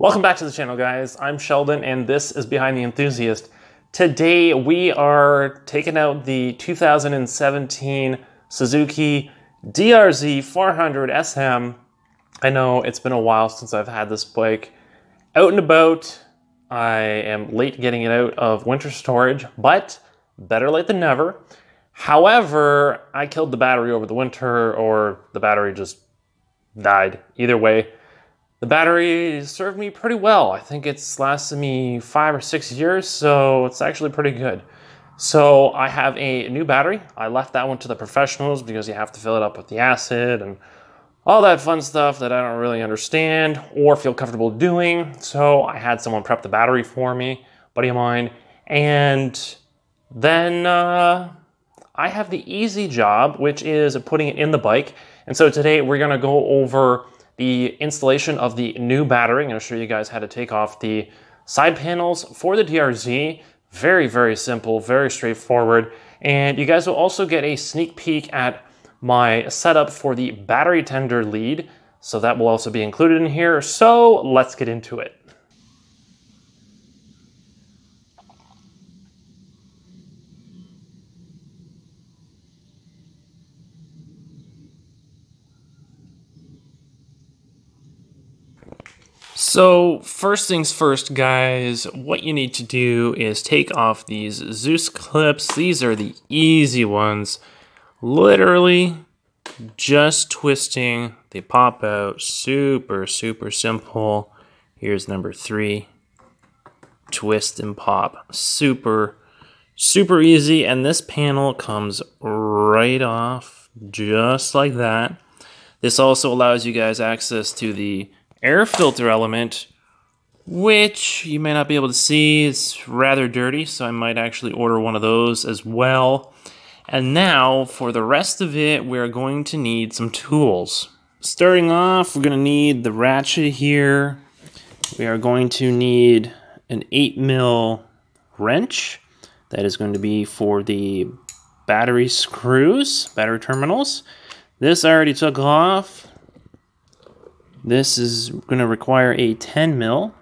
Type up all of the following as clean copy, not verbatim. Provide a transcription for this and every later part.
Welcome back to the channel, guys. I'm Sheldon and this is Behind the Enthusiast. Today we are taking out the 2017 Suzuki DRZ400SM. I know it's been a while since I've had this bike out and about. I am late getting it out of winter storage, but better late than never. However, I killed the battery over the winter, or the battery just died. Either way, the battery served me pretty well. I think it's lasted me 5 or 6 years, so it's actually pretty good. So I have a new battery. I left that one to the professionals because you have to fill it up with the acid and all that fun stuff that I don't really understand or feel comfortable doing. So I had someone prep the battery for me, buddy of mine, and then I have the easy job, which is putting it in the bike. And so today we're gonna go over the installation of the new battery. I'm gonna show you guys how to take off the side panels for the DRZ. Very, very simple, very straightforward. And you guys will also get a sneak peek at my setup for the battery tender lead. So that will also be included in here. So let's get into it. So first things first, guys, what you need to do is take off these Zeus clips. These are the easy ones. Literally just twisting, they pop out. Super, super simple. Here's number 3. Twist and pop. Super, super easy. And this panel comes right off just like that. This also allows you guys access to the air filter element, which you may not be able to see. It's rather dirty, so I might actually order one of those as well. And now for the rest of it, we're going to need some tools. Starting off, we're going to need the ratchet here. We are going to need an 8mm wrench. That is going to be for the battery screws, battery terminals. This I already took off. This is going to require a 10mm.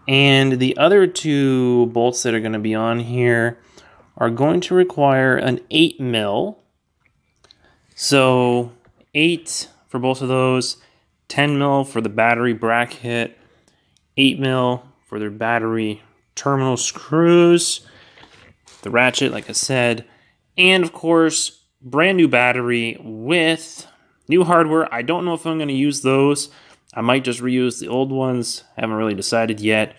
And the other 2 bolts that are going to be on here are going to require an 8mm. So 8 for both of those, 10mm for the battery bracket, 8mm for their battery terminal screws, the ratchet, like I said, and of course, brand new battery with new hardware. I don't know if I'm going to use those. I might just reuse the old ones. I haven't really decided yet.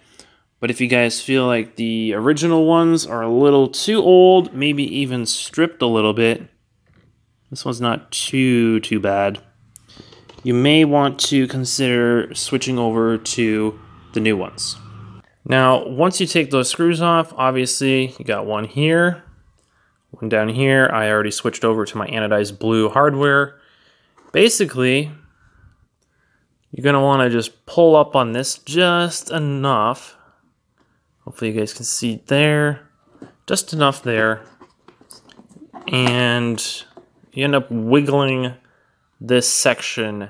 But if you guys feel like the original ones are a little too old, maybe even stripped a little bit, this one's not too bad, you may want to consider switching over to the new ones. Now, once you take those screws off, obviously you got one here, one down here. I already switched over to my anodized blue hardware. Basically, you're going to want to just pull up on this just enough. Hopefully you guys can see there. Just enough there. And you end up wiggling this section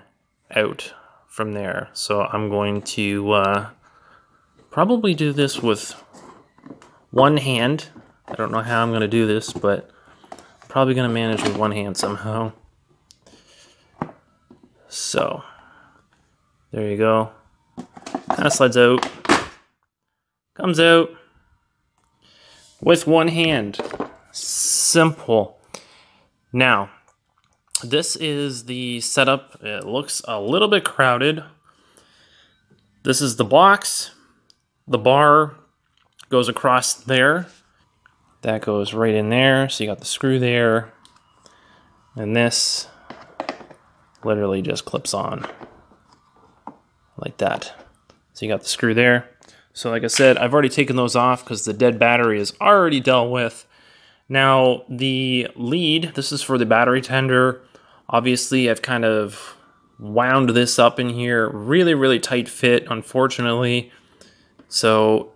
out from there. So I'm going to probably do this with one hand. I don't know how I'm going to do this, but I'm probably going to manage with one hand somehow. So, there you go. Kind of slides out. Comes out with one hand. Simple. Now, this is the setup. It looks a little bit crowded. This is the box. The bar goes across there. That goes right in there. So you got the screw there. And this literally just clips on like that. So you got the screw there. So like I said, I've already taken those off because the dead battery is already dealt with. Now the lead, this is for the battery tender. Obviously I've kind of wound this up in here. Really, really tight fit, unfortunately. So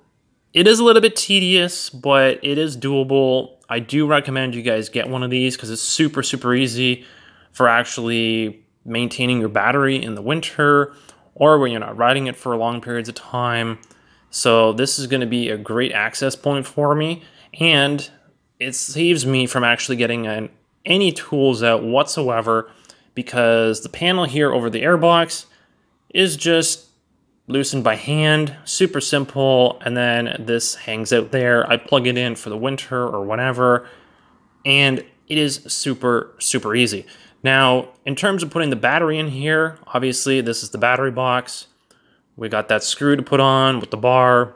it is a little bit tedious, but it is doable. I do recommend you guys get one of these because it's super, super easy for actually maintaining your battery in the winter or when you're not riding it for long periods of time. So this is going to be a great access point for me, and it saves me from actually getting any tools out whatsoever, because the panel here over the airbox is just loosened by hand, super simple, and then this hangs out there. I plug it in for the winter or whatever, and it is super, super easy. Now, in terms of putting the battery in here, obviously this is the battery box. We got that screw to put on with the bar,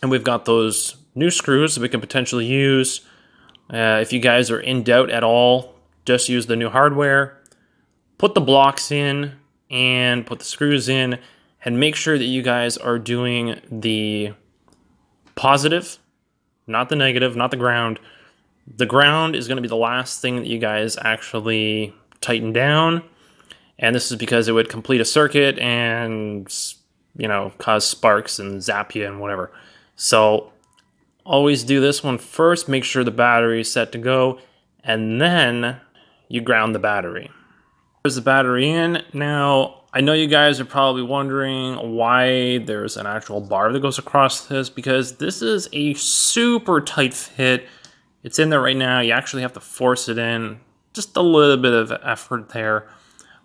and we've got those new screws that we can potentially use. If you guys are in doubt at all, just use the new hardware. Put the blocks in and put the screws in, and make sure that you guys are doing the positive, not the negative, not the ground. The ground is going to be the last thing that you guys actually tighten down, and this is because it would complete a circuit and, you know, cause sparks and zap you and whatever. So always do this one first, make sure the battery is set to go, and then you ground the battery. There's the battery in. Now, I know you guys are probably wondering why there's an actual bar that goes across this, because this is a super tight fit. It's in there right now. You actually have to force it in. Just a little bit of effort there,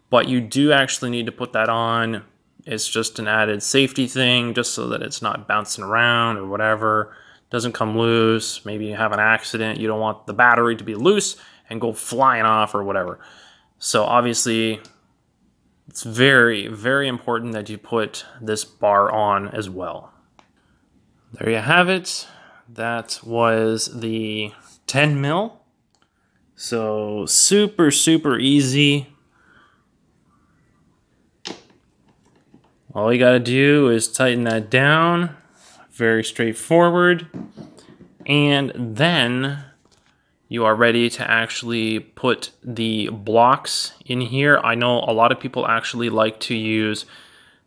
but you do actually need to put that on. It's just an added safety thing, just so that it's not bouncing around or whatever. Doesn't come loose. Maybe you have an accident. You don't want the battery to be loose and go flying off or whatever. So obviously, it's very, very important that you put this bar on as well. There you have it. That was the 10 mil. So super, super easy. All you gotta do is tighten that down. Very straightforward. And then you are ready to actually put the blocks in here. I know a lot of people actually like to use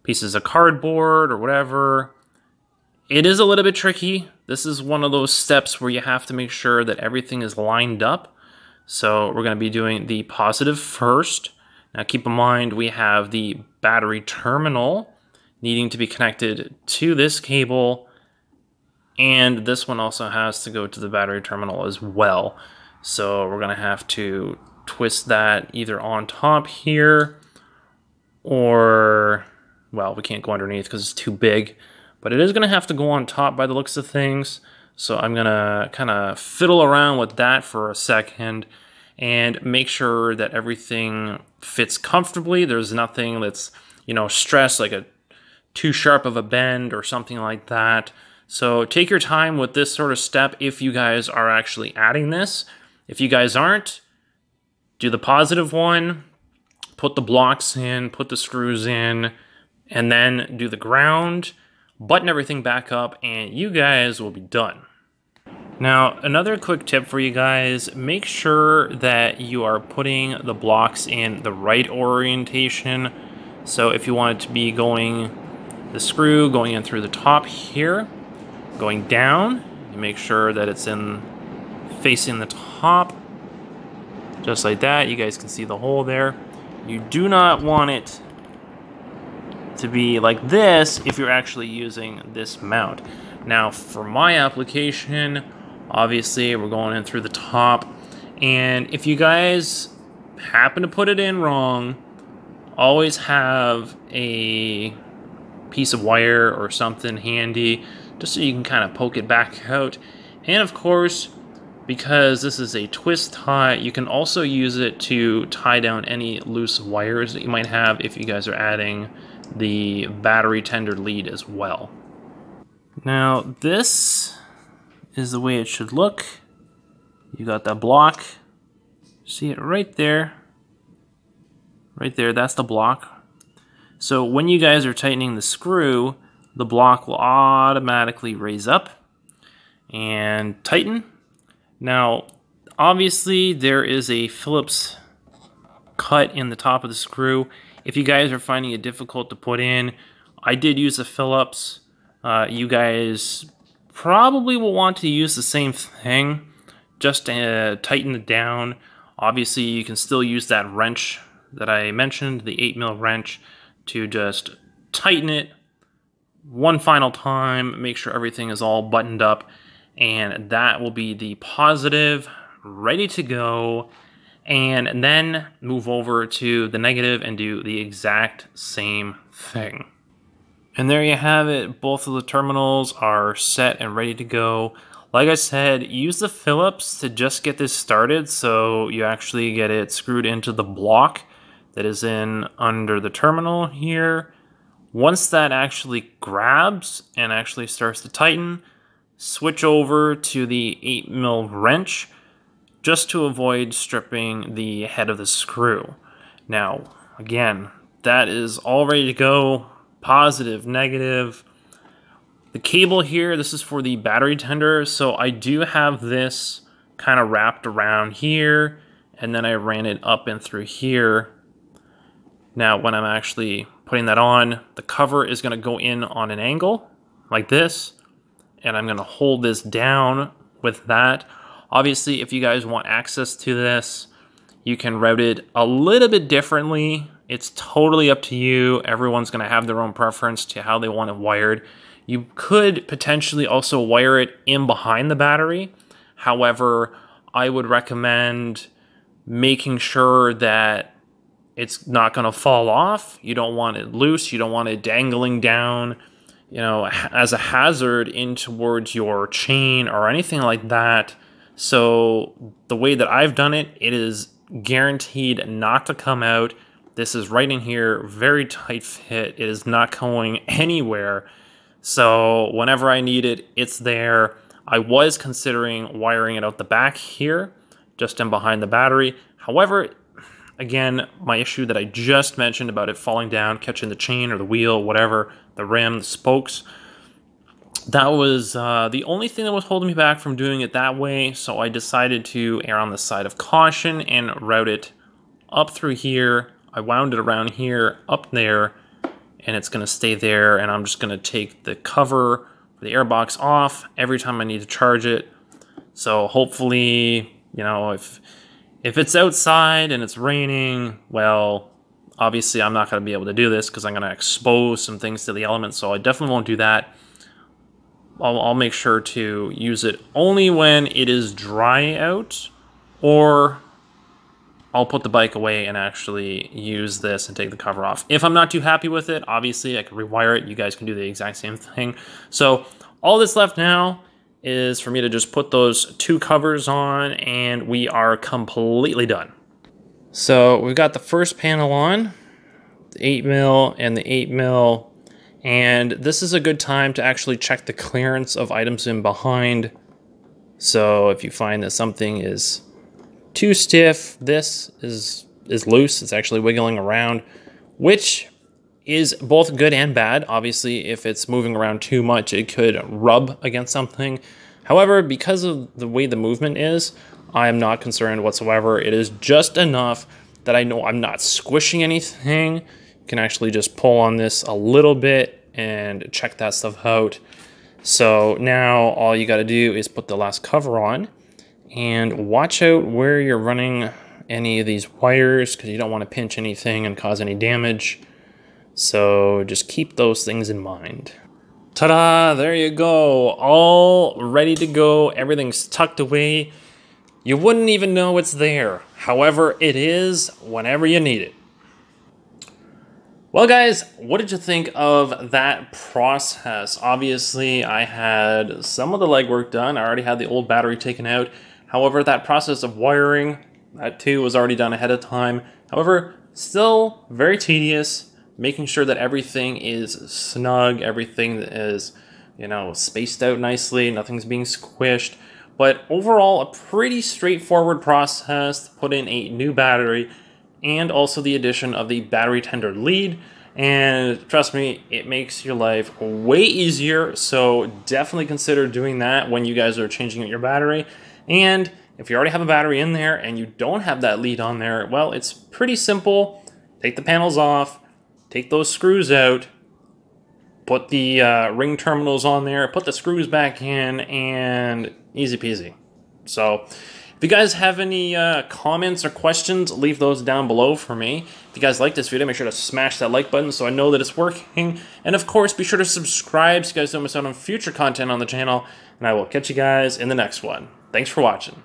pieces of cardboard or whatever. It is a little bit tricky. This is one of those steps where you have to make sure that everything is lined up. So we're going to be doing the positive first. Now keep in mind we have the battery terminal needing to be connected to this cable, and this one also has to go to the battery terminal as well. So we're going to have to twist that either on top here, or, well, we can't go underneath because it's too big, but it is going to have to go on top by the looks of things. So I'm going to kind of fiddle around with that for a second and make sure that everything fits comfortably. There's nothing that's, you know, stressed, like a too sharp of a bend or something like that. So take your time with this sort of step if you guys are actually adding this. If you guys aren't, do the positive one, put the blocks in, put the screws in, and then do the ground, button everything back up, and you guys will be done. Now, another quick tip for you guys, make sure that you are putting the blocks in the right orientation. So if you want it to be going, the screw going in through the top here, going down, you make sure that it's in facing the top, just like that. You guys can see the hole there. You do not want it to be like this if you're actually using this mount. Now, for my application, obviously we're going in through the top, and if you guys happen to put it in wrong, always have a piece of wire or something handy just so you can kind of poke it back out. And of course, because this is a twist tie, you can also use it to tie down any loose wires that you might have if you guys are adding the battery tender lead as well. Now, this is the way it should look. You got that block. See it right there. Right there, that's the block. So when you guys are tightening the screw, the block will automatically raise up and tighten. Now, obviously, there is a Phillips cut in the top of the screw. If you guys are finding it difficult to put in, I did use a Phillips. You guys probably will want to use the same thing just to tighten it down. Obviously, you can still use that wrench that I mentioned, the 8mm wrench, to just tighten it one final time, make sure everything is all buttoned up, and that will be the positive, ready to go. And then move over to the negative and do the exact same thing. And there you have it. Both of the terminals are set and ready to go. Like I said, use the Phillips to just get this started so you actually get it screwed into the block that is in under the terminal here. Once that actually grabs and actually starts to tighten, switch over to the 8mm wrench just to avoid stripping the head of the screw. Now, again, that is all ready to go. Positive, negative. The cable here, this is for the battery tender, so I do have this kind of wrapped around here, and then I ran it up and through here. Now, when I'm actually putting that on, the cover is going to go in on an angle, like this, and I'm going to hold this down with that. Obviously, if you guys want access to this, you can route it a little bit differently. It's totally up to you. Everyone's going to have their own preference to how they want it wired. You could potentially also wire it in behind the battery. However, I would recommend making sure that it's not going to fall off. You don't want it loose. You don't want it dangling down, you know, as a hazard in towards your chain or anything like that. So the way that I've done it, it is guaranteed not to come out. This is right in here, very tight fit. It is not going anywhere. So whenever I need it, it's there. I was considering wiring it out the back here, just in behind the battery. However, again, my issue that I just mentioned about it falling down, catching the chain or the wheel, whatever, the rim, the spokes, that was the only thing that was holding me back from doing it that way. So I decided to err on the side of caution and route it up through here. I wound it around here, up there, and it's going to stay there. And I'm just going to take the cover for the airbox off every time I need to charge it. So hopefully, you know, if it's outside and it's raining, well, obviously I'm not going to be able to do this because I'm going to expose some things to the elements. So I definitely won't do that. I'll make sure to use it only when it is dry out, or I'll put the bike away and actually use this and take the cover off. If I'm not too happy with it, obviously I can rewire it. You guys can do the exact same thing. So all that's left now is for me to just put those two covers on and we are completely done. So we've got the first panel on, the 8mm and the 8mm. And this is a good time to actually check the clearance of items in behind. So if you find that something is too stiff, this is loose, it's actually wiggling around, which is both good and bad. Obviously, if it's moving around too much, it could rub against something. However, because of the way the movement is, I am not concerned whatsoever. It is just enough that I know I'm not squishing anything. You can actually just pull on this a little bit and check that stuff out. So now all you got to do is put the last cover on and watch out where you're running any of these wires because you don't want to pinch anything and cause any damage. So just keep those things in mind. Ta-da! There you go. All ready to go. Everything's tucked away. You wouldn't even know it's there. However, it is whenever you need it. Well, guys, what did you think of that process? Obviously, I had some of the legwork done. I already had the old battery taken out. However, that process of wiring, that too was already done ahead of time. However, still very tedious, making sure that everything is snug, everything is, you know, spaced out nicely, nothing's being squished. But overall, a pretty straightforward process to put in a new battery, and also the addition of the battery tender lead. And trust me, it makes your life way easier. So definitely consider doing that when you guys are changing out your battery. And if you already have a battery in there and you don't have that lead on there, well, it's pretty simple. Take the panels off, take those screws out, put the ring terminals on there, put the screws back in, and easy peasy. So If you guys have any comments or questions, leave those down below for me. If you guys like this video, make sure to smash that like button so I know that it's working. And of course, be sure to subscribe so you guys don't miss out on future content on the channel. And I will catch you guys in the next one. Thanks for watching.